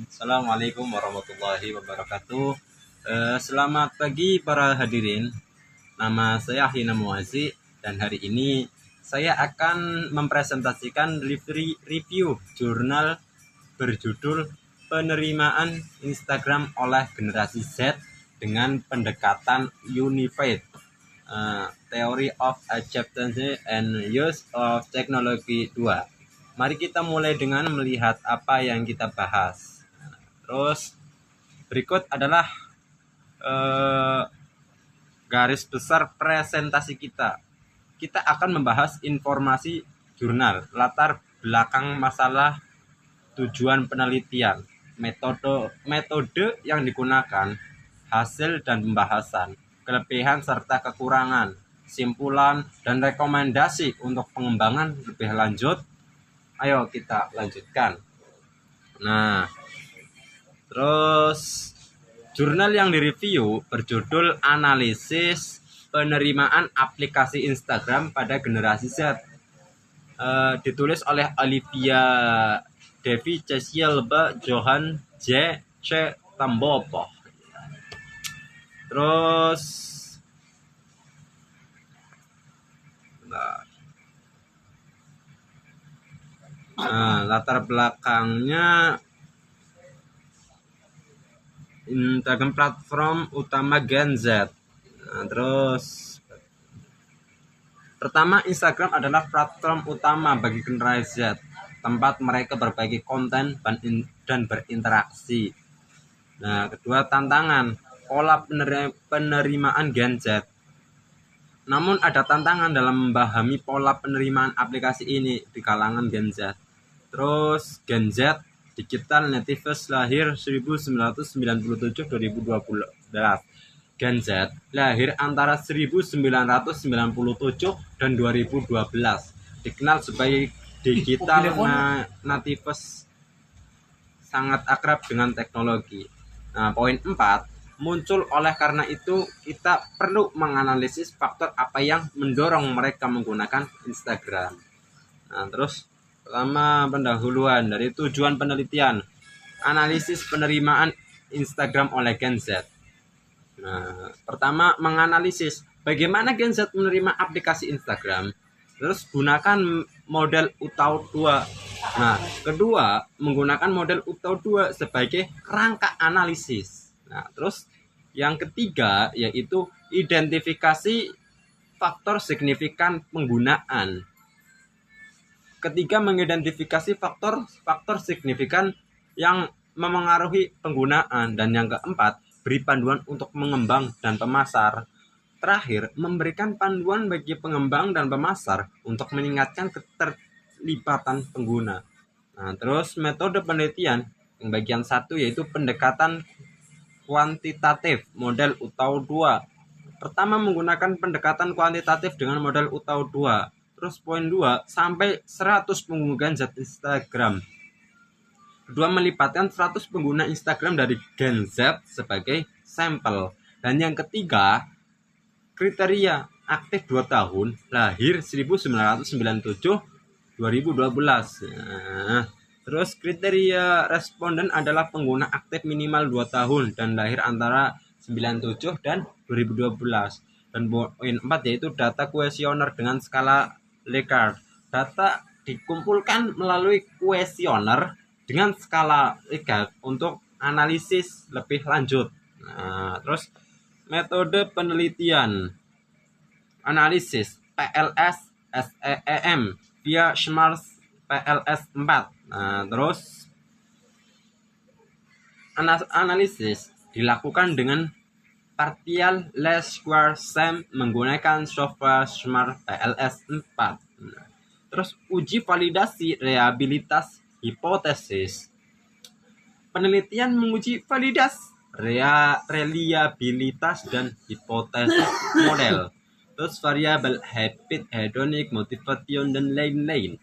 Assalamualaikum warahmatullahi wabarakatuh. Selamat pagi para hadirin. Nama saya Hina Muazi dan hari ini saya akan mempresentasikan review jurnal berjudul Penerimaan Instagram oleh Generasi Z dengan pendekatan Unified, Theory of Acceptance and Use of Technology 2. Mari kita mulai dengan melihat apa yang kita bahas. Terus berikut adalah garis besar presentasi kita. Kita akan membahas informasi jurnal, latar belakang masalah, tujuan penelitian, metode yang digunakan, hasil dan pembahasan, kelebihan serta kekurangan, simpulan dan rekomendasi untuk pengembangan lebih lanjut. Ayo kita lanjutkan. Nah, terus jurnal yang direview berjudul Analisis Penerimaan Aplikasi Instagram pada Generasi Z. Ditulis oleh Olivia Devi Cesielba Johan J. C. Tambopo. Terus latar belakangnya Instagram platform utama Gen Z. Terus pertama, Instagram adalah platform utama bagi generasi Z, tempat mereka berbagi konten dan berinteraksi. Nah, kedua, tantangan pola penerimaan Gen Z. Namun ada tantangan dalam memahami pola penerimaan aplikasi ini di kalangan Gen Z. Terus Gen Z Digital Natives lahir 1997-2012. Gen Z lahir antara 1997 dan 2012. Dikenal sebagai Digital Natives, sangat akrab dengan teknologi. Nah, poin 4 muncul oleh karena itu kita perlu menganalisis faktor apa yang mendorong mereka menggunakan Instagram. Nah, terus pertama, pendahuluan dari tujuan penelitian, analisis penerimaan Instagram oleh Gen Z. Nah, pertama, menganalisis bagaimana Gen Z menerima aplikasi Instagram. Terus gunakan model UTAU 2. Nah, kedua, menggunakan model UTAU 2 sebagai rangka analisis. Nah, terus yang ketiga yaitu identifikasi faktor signifikan penggunaan. Ketiga, mengidentifikasi faktor signifikan yang memengaruhi penggunaan. Dan yang keempat, beri panduan untuk mengembang dan pemasar. Terakhir, memberikan panduan bagi pengembang dan pemasar untuk meningkatkan keterlibatan pengguna. Nah, terus metode penelitian yang bagian 1 yaitu pendekatan kuantitatif model UTAU 2. Pertama, menggunakan pendekatan kuantitatif dengan model UTAU 2. Terus poin 2, sampai 100 pengguna Z Instagram. Kedua, melibatkan 100 pengguna Instagram dari Gen Z sebagai sampel. Dan yang ketiga, kriteria aktif 2 tahun, lahir 1997-2012. Nah, terus kriteria responden adalah pengguna aktif minimal 2 tahun dan lahir antara 97 dan 2012. Dan poin 4 yaitu data kuesioner dengan skala Likert. Data dikumpulkan melalui kuesioner dengan skala Likert untuk analisis lebih lanjut. Nah, terus metode penelitian, analisis PLS SEEM via Smart PLS 4. Nah, terus analisis dilakukan dengan partial least square sum menggunakan software Smart PLS 4. Nah, terus uji validasi reliabilitas hipotesis. Penelitian menguji reliabilitas dan hipotesis model. Terus variabel habit, hedonic, motivation, dan lain-lain.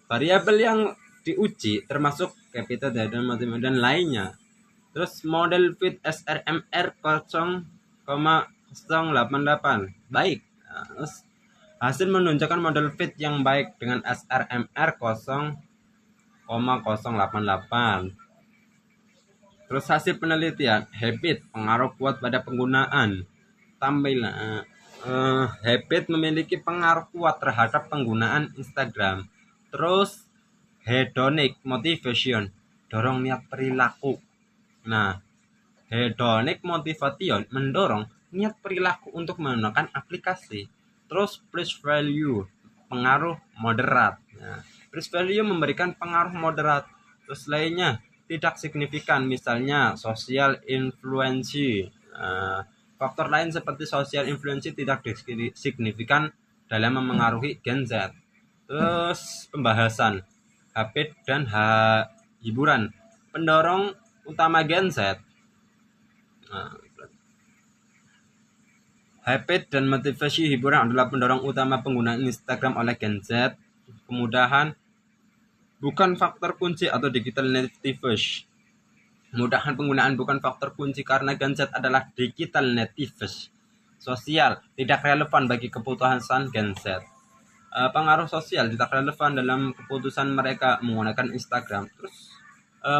Variabel yang diuji termasuk capital, hedonic, dan lainnya. Terus model fit SRMR 0,088. Baik. Terus hasil menunjukkan model fit yang baik dengan SRMR 0,088. Terus hasil penelitian, habit pengaruh kuat pada penggunaan. Tampilan habit memiliki pengaruh kuat terhadap penggunaan Instagram. Terus hedonic motivation, dorong niat perilaku. Nah, hedonic motivation mendorong niat perilaku untuk menggunakan aplikasi. Terus place value, pengaruh moderat. Nah, place value memberikan pengaruh moderat. Terus lainnya tidak signifikan, misalnya social influence. Faktor lain seperti social influence tidak signifikan dalam memengaruhi Gen Z. Terus pembahasan habit dan hiburan. Pendorong utama Gen Z. Habit dan motivasi hiburan adalah pendorong utama penggunaan Instagram oleh Gen Z. Kemudahan bukan faktor kunci atau digital natives. Kemudahan penggunaan bukan faktor kunci karena Gen Z adalah digital natives. Sosial tidak relevan bagi kebutuhan Gen Z. Pengaruh sosial tidak relevan dalam keputusan mereka menggunakan Instagram. Terus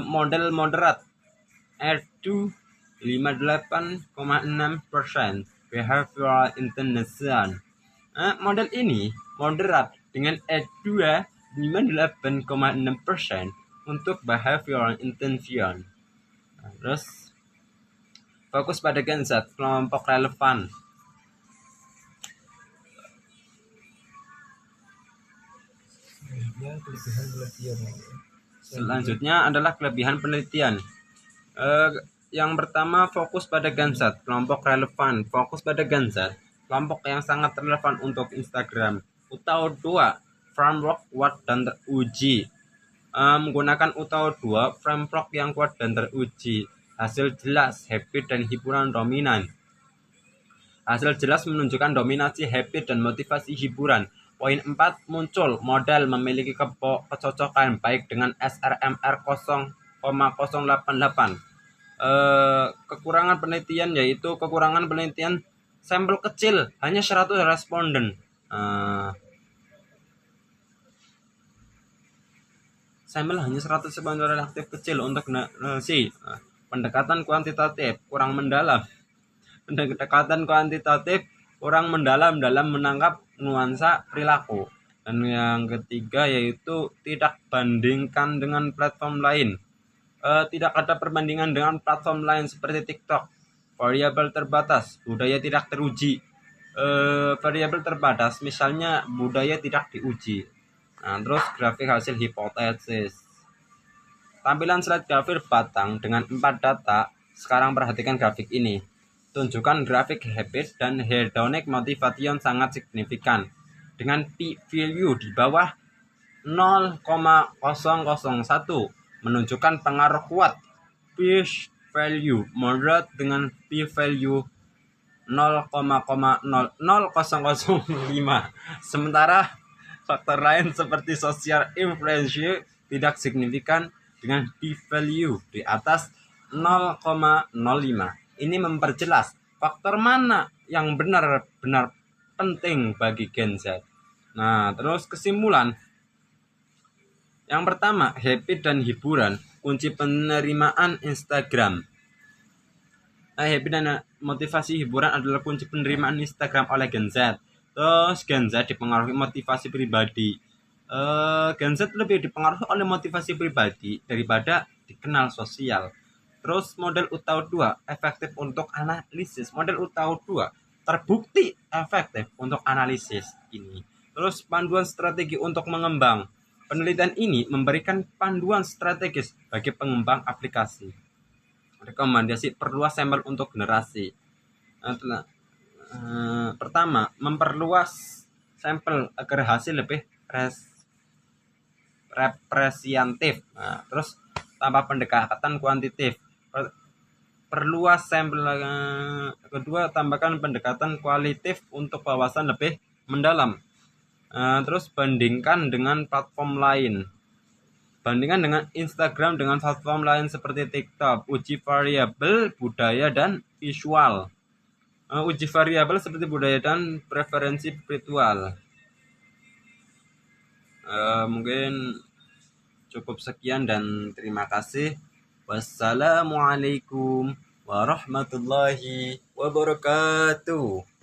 model moderat R2 58,6% behavioral intention. Model ini moderat dengan R2 58,6% untuk behavioral intention. Terus fokus pada Gen Z, kelompok relevan. Selanjutnya adalah kelebihan penelitian. Yang pertama, fokus pada Gen Z, kelompok relevan. Fokus pada Gen Z, kelompok yang sangat relevan untuk Instagram. UTAO 2, framework kuat dan teruji. Menggunakan UTAO 2, framework yang kuat dan teruji. Hasil jelas, habit dan hiburan dominan. Hasil jelas menunjukkan dominasi habit dan motivasi hiburan. Poin 4 muncul model memiliki kecocokan baik dengan SRMR 0,088. Kekurangan penelitian yaitu kekurangan penelitian sampel kecil, hanya 100 responden. Sampel hanya 100 responden relatif kecil untuk pendekatan kuantitatif kurang mendalam. Pendekatan kuantitatif kurang mendalam dalam menangkap nuansa perilaku. Dan yang ketiga yaitu tidak bandingkan dengan platform lain. Tidak ada perbandingan dengan platform lain seperti TikTok. Variabel terbatas, budaya tidak teruji. Variabel terbatas, misalnya budaya tidak diuji. Nah, terus grafik hasil hipotesis. Tampilan slide grafik batang dengan 4 data. Sekarang perhatikan grafik ini. Tunjukkan grafik habit dan hedonic motivation sangat signifikan. Dengan p-value di bawah 0,001 menunjukkan pengaruh kuat. P-value moderate dengan p-value 0,00005. Sementara faktor lain seperti social influence tidak signifikan dengan p-value di atas 0,05. Ini memperjelas faktor mana yang benar-benar penting bagi Gen Z. Nah, terus kesimpulan. Yang pertama, habit dan hiburan kunci penerimaan Instagram. Habit dan motivasi hiburan adalah kunci penerimaan Instagram oleh Gen Z. Terus Gen Z dipengaruhi motivasi pribadi. Gen Z lebih dipengaruhi oleh motivasi pribadi daripada dikenal sosial. Terus model UTAO 2 efektif untuk analisis. Model UTAO 2 terbukti efektif untuk analisis ini. Terus panduan strategi untuk mengembang. Penelitian ini memberikan panduan strategis bagi pengembang aplikasi. Rekomendasi perluas sampel untuk generasi. Pertama, memperluas sampel agar hasil lebih representatif. Terus tambah pendekatan kuantitatif. Perluas sampel. Kedua, tambahkan pendekatan kualitatif untuk wawasan lebih mendalam. Terus bandingkan dengan platform lain. Bandingkan dengan Instagram dengan platform lain seperti TikTok. Uji variabel budaya dan visual. Uji variabel seperti budaya dan preferensi spiritual. Mungkin cukup sekian dan terima kasih. Wassalamualaikum warahmatullahi wabarakatuh.